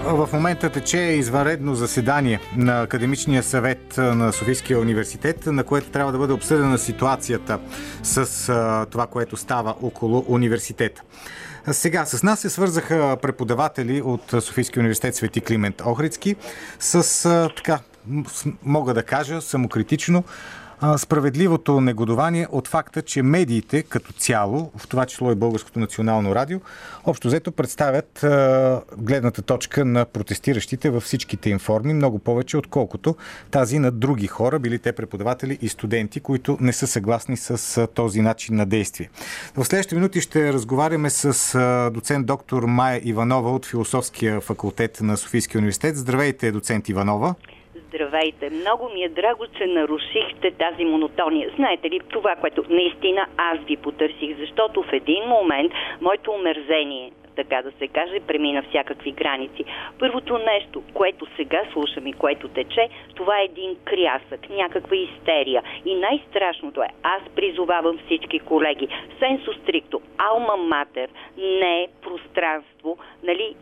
В момента тече извънредно заседание на Академичния съвет на Софийския университет, на което трябва да бъде обсъдена ситуацията с това, което става около университета. Сега с нас се свързаха преподаватели от Софийския университет Свети Климент Охридски с, мога да кажа, самокритично справедливото негодование от факта, че медиите като цяло, в това число и Българското национално радио, общо взето представят гледната точка на протестиращите във всичките им форми, много повече отколкото тази на други хора, били те преподаватели и студенти, които не са съгласни с този начин на действие. В следващите минути ще разговаряме с доцент доктор Мая Иванова от Философския факултет на Софийския университет. Здравейте, доцент Иванова. Здравейте! Много ми е драго, че нарушихте тази монотония. Знаете ли, това, което наистина аз ви потърсих, защото в един момент моето омерзение, така да се каже, премина всякакви граници. Първото нещо, което сега слушам и което тече, това е един крясък, някаква истерия. И най-страшното е, аз призовавам всички колеги, сенсо стрикто, алма матер не е пространство,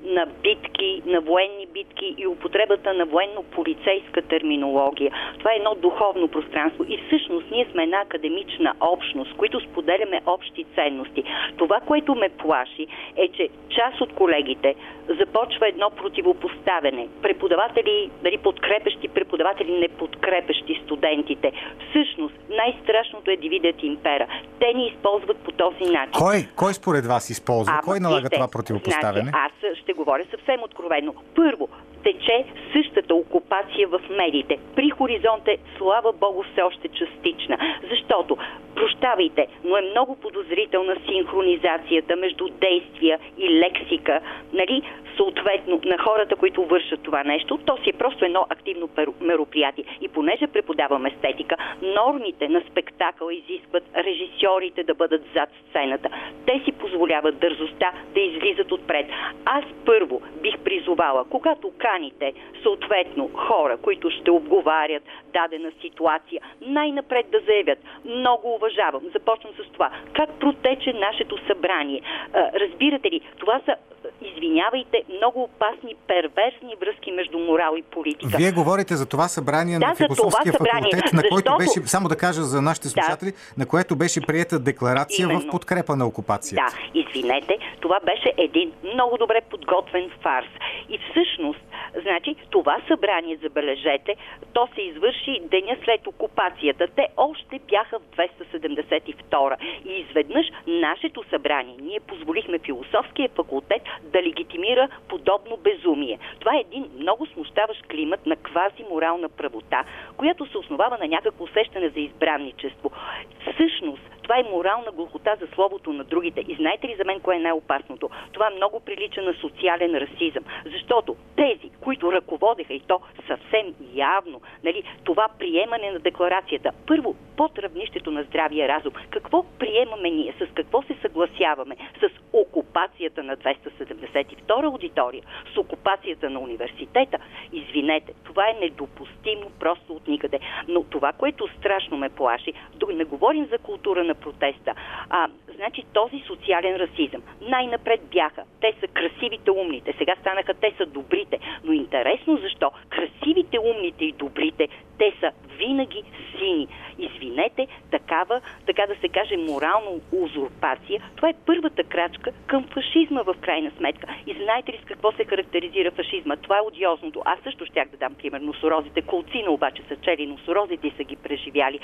на битки, на военни битки и употребата на военно-полицейска терминология. Това е едно духовно пространство и всъщност ние сме една академична общност, които споделяме общи ценности. Това, което ме плаши, е, че част от колегите започва едно противопоставяне. Преподаватели, подкрепещи преподаватели, не подкрепещи студентите. Всъщност, най-страшното е дивидът импера. Те ни използват по този начин. Кой според вас използва? Кой налага това противопоставяне? Аз ще говоря съвсем откровено. Първо, тече същата окупация в медиите. При Хоризонт е, слава Богу, все още частична. Защото, прощавайте, но е много подозрителна синхронизацията между действия и лексика, съответно на хората, които вършат това нещо. То си е просто едно активно мероприятие. И понеже преподавам естетика, нормите на спектакъл изискват режисьорите да бъдат зад сцената. Те си позволяват дързостта да излизат отпред. Аз първо бих призовала, когато каните съответно хора, които ще обговарят дадена ситуация, най-напред да заявят: много уважавам. Започвам с това. Как протече нашето събрание? Разбирате ли, това са, извинявайте, много опасни, перверсни връзки между морал и политика. Вие говорите за това събрание на Философския факултет, на който беше, само да кажа за нашите слушатели, на което беше приета декларация в подкрепа на окупацията. Да, извинете, това беше един много добре подготвен фарс. И всъщност, това събрание, забележете, то се извърши деня след окупацията. Те още бяха в 272. И изведнъж нашето събрание, ние позволихме Философския факултет да легитимира подобно безумие. Това е един много смущаващ климат на квази-морална правота, която се основава на някакво усещане за избранничество. Всъщност, това е морална глухота за словото на другите. И знаете ли за мен кое е най-опасното? Това много прилича на социален расизъм. Защото тези, които ръководеха, и то съвсем явно, това приемане на декларацията, първо, под равнището на здравия разум. Какво приемаме ние? С какво се съгласяваме? С окупацията на 272 аудитория? С окупацията на университета? Извинете, това е недопустимо просто от никъде. Но това, което страшно ме плаши, не говорим за култура на протеста. Този социален расизъм. Най-напред бяха. Те са красивите, умните. Сега станаха, те са добрите. Но интересно защо? Красивите, умните и добрите, те са винаги сини. Извинете, такава, така да се каже, морална узурпация, това е първата крачка към фашизма в крайна сметка. И знаете ли с какво се характеризира фашизма? Това е одиозното. Аз също щях да дам пример. Носорозите, колцина обаче са чели носорозите и са ги преживяли.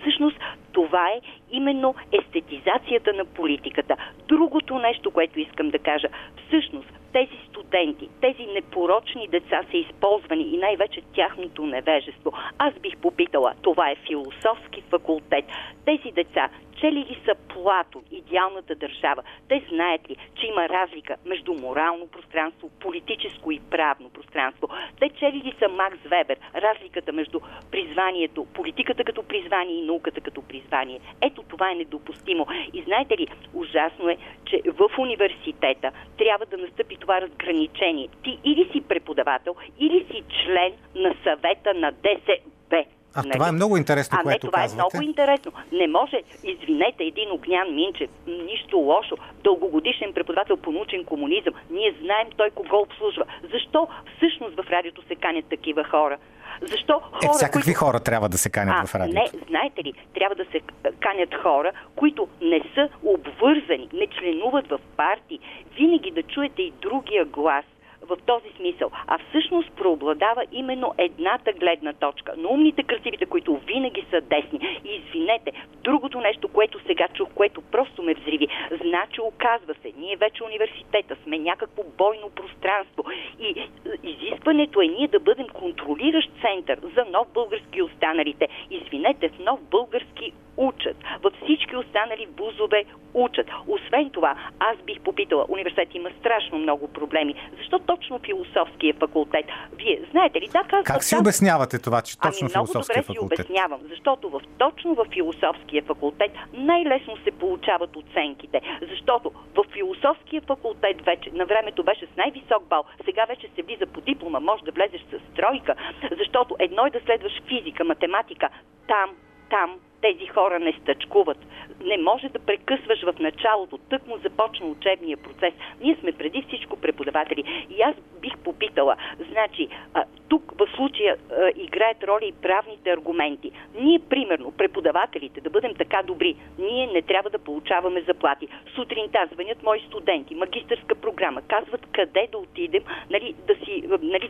Всъщност, това е именно естетизацията на политиката. Другото нещо, което искам да кажа, всъщност тези студенти, тези непорочни деца са използвани и най-вече тяхното невежество. Аз бих попитала, това е Философски факултет. Тези деца чели ли са Платон, идеалната държава? Те знаят ли, че има разлика между морално пространство, политическо и правно пространство? Те чели ли са Макс Вебер, разликата между призванието, политиката като призвание и науката като призвание? Ето това е недопустимо. И знаете ли, ужасно е, че в университета трябва да настъпи това разграничение. Ти или си преподавател, или си член на съвета на ДСБ. Това е много интересно, което това казвате. Това е много интересно. Не може, извинете, един Огнян Минчев, нищо лошо, дългогодишен преподавател по научен комунизъм. Ние знаем той кого обслужва. Защо всъщност в радиото се канят такива хора? Защо хора, всякакви хора трябва да се канят в радиото? Не, знаете ли, трябва да се канят хора, които не са обвързани, не членуват в партии. Винаги да чуете и другия глас в този смисъл. А всъщност преобладава именно едната гледна точка. Но умните, красивите, които винаги са десни. И извинете, другото нещо, което сега чух, което просто ме взриви. Значи, оказва се, ние вече университета сме някакво бойно пространство. И изискването е ние да бъдем контролиращ център за нов български и останалите. Извинете, в нов български учат. Във всички останали вузове учат. Освен това, аз бих попитала, университет има страшно много проблеми. Защо точно философския факултет? Вие знаете ли? Как си обяснявате това, че точно философския факултет? Много добре си обяснявам, защото точно в философския факултет най-лесно се получават оценките. Защото в философския факултет вече на времето беше с най-висок бал, сега вече се влиза по диплома, може да влезеш с тройка, защото едно е да следваш физика, математика, там тези хора не стъчкуват. Не може да прекъсваш в началото, тъкмо започна учебния процес. Ние сме преди всичко преподаватели. И аз бих попитала, значи, тук в случая играят роля и правните аргументи. Ние, примерно, преподавателите, да бъдем така добри, ние не трябва да получаваме заплати. Сутринта звънят мои студенти, магистърска програма, казват къде да отидем,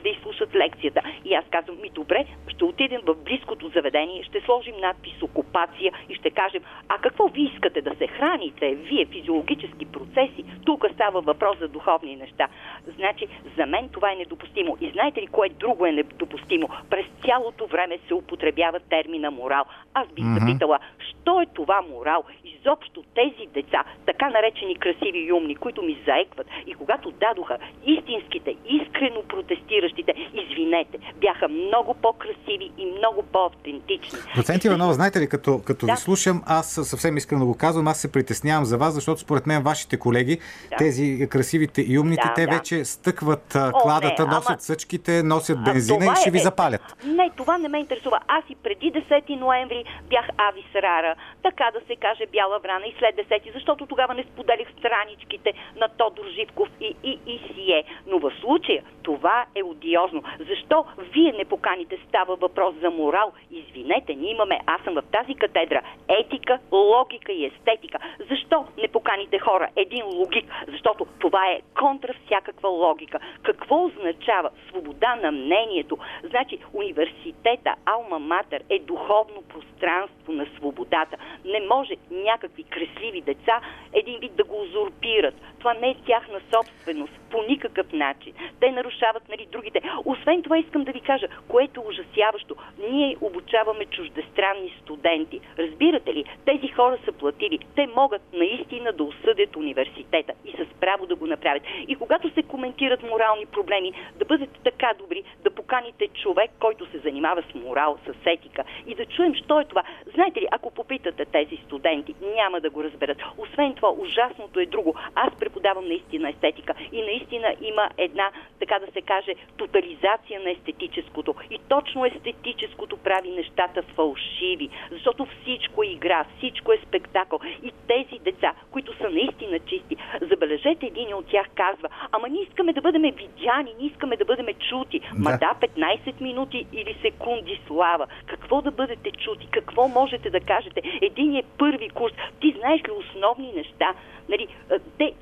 да изслушат лекцията. И аз казвам, добре, ще отидем в близкото заведение, ще сложим надпис окупация и ще кажем, какво ви искате да се храните? Вие физиологически процеси. Тук става въпрос за духовни неща. Значи, за мен това е недопустимо. И знаете ли кое друго е недопустимо? През цялото време се употребява термина морал. Аз бих запитала, що е това морал? Изобщо тези деца, така наречени красиви и умни, които ми заекват, и когато дадоха истинските, искрено протестиращите, извинете, бяха много по-красиви и много по-автентични. Доцент Иванова, знаете ли, като ви слушам, аз съвсем искрено да го казвам, аз се притеснявам за вас, защото според мен вашите колеги, тези красивите и умните, те вече стъкват кладата, носят съчките, носят бензина и ще ви запалят. Не, това не ме интересува. Аз и преди 10 ноември бях Ави Сарара, така да се каже Бяла Врана, и след 10, защото тогава не споделих страничките на Тодор Живков и сие. Но в случая това е одиозно. Защо вие не поканите? Става въпрос за морал. Извинете, ние имаме, аз съм в тази катедра, етика, логика и естетика. Защо не поканите хора? Един логик, защото това е контра всякаква логика. Какво означава свобода на мнението? Значи университета, алма матер е духовно пространство на свободата. Не може някакви кресливи деца един вид да го узурпират. Това не е тяхна собственост по никакъв начин. Те нарушават другите. Освен това искам да ви кажа, което е ужасяващо. Ние обучаваме чуждестранни студенти. Разбирате ли? Тези хора са платили. Те могат наистина да осъдят университета и с право да го направят. И когато се коментират морални проблеми, да бъдете така добри, да поканите човек, който се занимава с морал, с етика и да чуем, що е това. Знаете ли, ако попитате тези студенти, няма да го разберат. Освен това, ужасното е друго. Аз преподавам наистина естетика и наистина има една, така да се каже, тотализация на естетическото. И точно естетическото прави нещата фалшиви, защото всичко е игра, всичко е спектакъл. И тези деца, които са наистина чисти, забележете, един от тях казва, ама ние искаме да бъдем видяни, ние искаме да бъдем чути. Да, 15 минути или секунди слава. Какво да бъдете чути? Какво можете да кажете? Един е първи курс. Ти знаеш ли основни неща?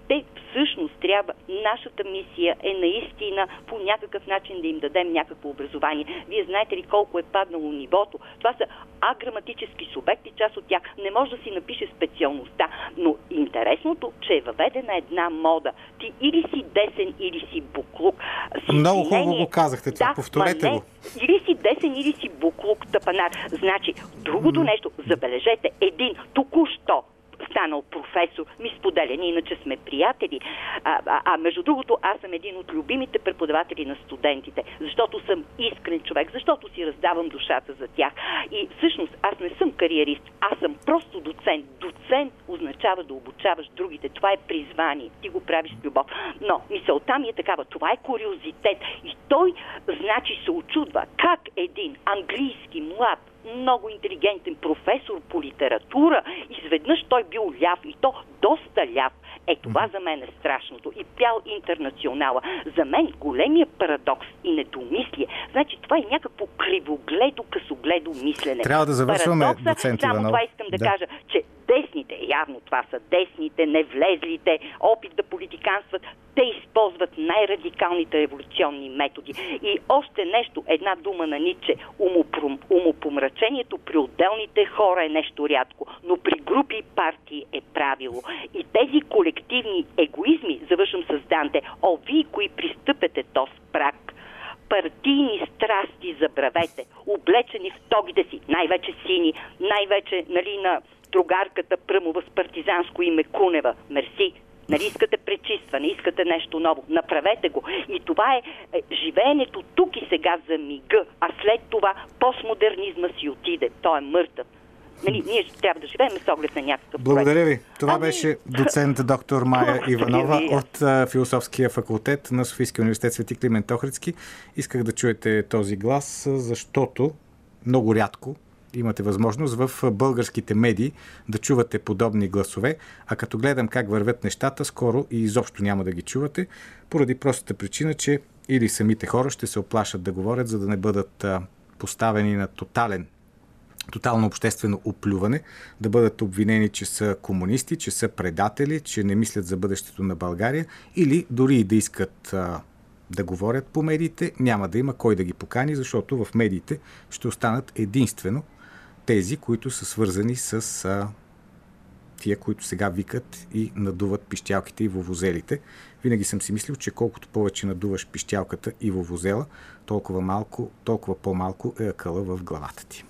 Те всъщност трябва, нашата мисия е наистина по някакъв начин да им дадем някакво образование. Вие знаете ли колко е паднало нивото? Това са аграматически субекти, част от тях не може да си напише специалността. Но интересното, че е въведена една мода. Ти или си десен, или си буклук. Много хубаво го казахте това, повторете го. Или си десен, или си буклук, тъпанар. Значи, другото нещо, забележете, един току-що станал професор, ми споделя, ние иначе сме приятели. Между другото, аз съм един от любимите преподаватели на студентите, защото съм искрен човек, защото си раздавам душата за тях. И всъщност аз не съм кариерист, аз съм просто доцент. Доцент означава да обучаваш другите. Това е призвание. Ти го правиш с любов. Но мисълта ми е такава. Това е куриозитет. И той, значи, се очудва как един английски млад, много интелигентен професор по литература, изведнъж той бил ляв и то доста ляв. Това за мен е страшното. И пял Интернационала. За мен големия парадокс и недомислие. Значи това е някакво кривогледо, късогледо мислене. Трябва да завършваме, доцент Иванов. Само това искам да кажа, че десните, явно това са десните, невлезлите, опит да политиканстват, те използват най-радикалните революционни методи. И още нещо, една дума на Ницше, умопомрачението при отделните хора е нещо рядко, но при групи и партии е правило. И тези колективни егоизми, завършвам с Данте, вие, кои пристъпете този прак, партийни страсти забравете, облечени в тогите си, най-вече сини, най-вече на другарката Пръмова с партизанско име Кунева. Мерси. Нали искате пречистване, искате нещо ново. Направете го. И това е живеенето тук и сега за мига, а след това постмодернизма си отиде. Той е мъртъв. Ние трябва да живеем с оглед на някакъв Благодаря ви. Това беше доцент доктор Мая Иванова от Философския факултет на Софийския университет Свети Климент Охридски. Исках да чуете този глас, защото много рядко имате възможност в българските медии да чувате подобни гласове, а като гледам как вървят нещата, скоро и изобщо няма да ги чувате, поради простата причина, че или самите хора ще се оплашат да говорят, за да не бъдат поставени на тотално обществено оплюване, да бъдат обвинени, че са комунисти, че са предатели, че не мислят за бъдещето на България, или дори и да искат да говорят по медиите, няма да има кой да ги покани, защото в медиите ще останат единствено тези, които са свързани с тия, които сега викат и надуват пищялките и вувузелите. Винаги съм си мислил, че колкото повече надуваш пищялката и вувузела, толкова по-малко е акъла в главата ти.